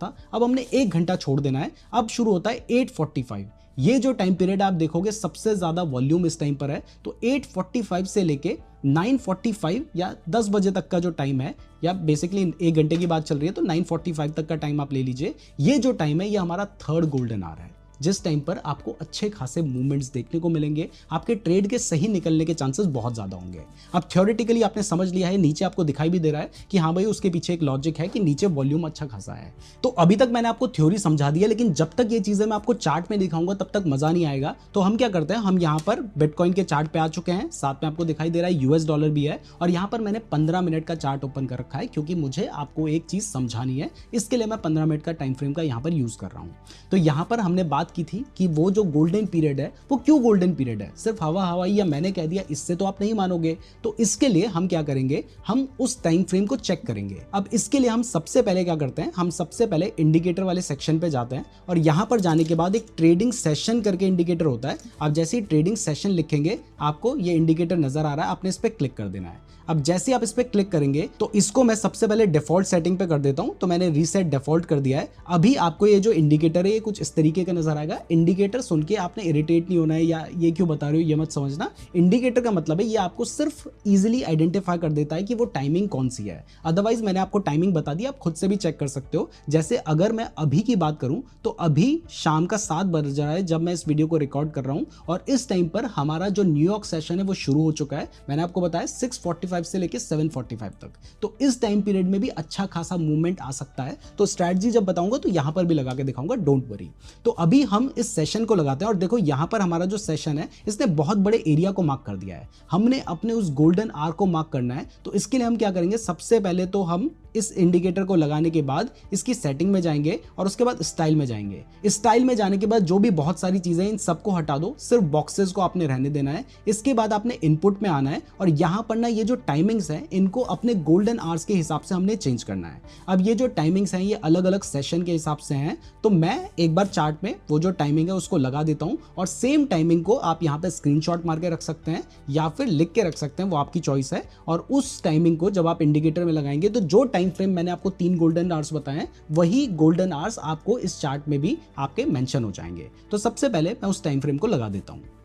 था, अब हमने 1 घंटा छोड़ देना है। अब शुरू होता है 8:45। ये जो टाइम पीरियड आप देखोगे सबसे ज्यादा वॉल्यूम इस टाइम पर है। तो 8:45 से लेके 9:45 या 10 बजे तक का जो टाइम है, या बेसिकली 1 घंटे की बात चल रही है तो 9:45 तक का टाइम आप ले लीजिए। ये जो टाइम है ये हमारा थर्ड गोल्डन आवर है, जिस टाइम पर आपको अच्छे खासे मूवमेंट्स देखने को मिलेंगे, आपके ट्रेड के सही निकलने के चांसेस बहुत ज्यादा होंगे। अब थ्योरेटिकली आपने समझ लिया है, नीचे आपको दिखाई भी दे रहा है कि हाँ भाई उसके पीछे एक लॉजिक है कि नीचे वॉल्यूम अच्छा खासा है। तो अभी तक मैंने आपको थ्योरी समझा दी है, लेकिन जब तक ये चीजें मैं आपको चार्ट में दिखाऊंगा तब तक मजा नहीं आएगा। तो हम क्या करते हैं, हम यहाँ पर बिटकॉइन के चार्ट पे आ चुके हैं, साथ में आपको दिखाई दे रहा है यूएस डॉलर भी है, और यहाँ पर मैंने 15 मिनट का चार्ट ओपन कर रखा है क्योंकि मुझे आपको एक चीज समझानी है, इसके लिए मैं 15 मिनट का टाइम फ्रेम का यहाँ पर यूज कर रहा हूँ। तो यहाँ पर हमने बात की थी कि वो जो गोल्डन पीरियड है वो क्यों गोल्डन पीरियड है, सिर्फ हवा हवाई या मैंने कह दिया इससे तो आप नहीं मानोगे। तो इसके लिए हम क्या करेंगे, हम उस टाइम फ्रेम को चेक करेंगे। अब इसके लिए हम सबसे पहले क्या करते हैं, हम सबसे पहले इंडिकेटर वाले सेक्शन पे जाते हैं, और यहां पर जाने के बाद एक ट्रेडिंग सेशन करके इंडिकेटर होता है। आप जैसे ही ट्रेडिंग सेशन लिखेंगे आपको ये इंडिकेटर नजर आ रहा है, आपने इस पर क्लिक कर देना है। अब जैसे आप इस पे क्लिक करेंगे तो इसको मैं सबसे पहले डिफॉल्ट सेटिंग पे कर देता हूं, तो मैंने रीसेट डिफॉल्ट कर दिया है। अभी आपको ये जो इंडिकेटर है ये कुछ इस तरीके का नजर आएगा। इंडिकेटर सुन के आपने इरिटेट नहीं होना है या ये क्यों बता रहे हो ये मत समझना। इंडिकेटर का मतलब है ये आपको सिर्फ इजीली आइडेंटिफाई कर देता है कि वो टाइमिंग कौन सी है। अदरवाइज मैंने आपको टाइमिंग बता दी, आप खुद से भी चेक कर सकते हो। जैसे अगर मैं अभी की बात करूं तो अभी शाम का 7 बज रहा है जब मैं इस वीडियो को रिकॉर्ड कर रहा हूं, और इस टाइम पर हमारा जो न्यूयॉर्क सेशन है वो शुरू हो चुका है। मैंने आपको बताया 6:45 से लेके 7:45 तक। तो इस टाइम पीरियड में भी अच्छा खासा मूवमेंट आ सकता है। तो स्ट्रैटेजी जब बताऊंगा तो यहां पर भी लगा के दिखाऊंगा, डोंट वरी। तो अभी हम इस सेशन को लगाते हैं, और देखो यहां पर हमारा जो सेशन है इसने बहुत बड़े एरिया को मार्क कर दिया है। हमने अपने उस गोल्डन आवर को मार्क करना है। तो इसके लिए हम क्या करेंगे, सबसे पहले तो हम इस इंडिकेटर को लगाने के बाद इसकी सेटिंग में जाएंगे और उसके बाद स्टाइल में जाएंगे। स्टाइल में जाने के बाद जो भी बहुत सारी चीजें इन सबको हटा दो, सिर्फ बॉक्सेस को आपने रहने देना है। इसके बाद आपने इनपुट में आना है, और यहां पर ना ये जो टाइमिंग्स हैं इनको अपने गोल्डन आवर्स के हिसाब से हमने चेंज करना है। अब ये जो टाइमिंग्स हैं ये अलग अलग सेशन के हिसाब से हैं, तो मैं एक बार चार्ट में वो जो टाइमिंग है उसको लगा देता हूं, और सेम टाइमिंग को आप यहां पे स्क्रीनशॉट मार के रख सकते हैं या फिर लिख के रख सकते हैं, वो आपकी चॉइस है। और उस टाइमिंग को जब आप इंडिकेटर में लगाएंगे तो जो टाइम फ्रेम मैंने आपको 3 गोल्डन आवर्स बताए वही गोल्डन आवर्स आपको इस चार्ट में भी आपके मेंशन हो जाएंगे। तो सबसे पहले मैं उस टाइम फ्रेम को लगा देता हूं।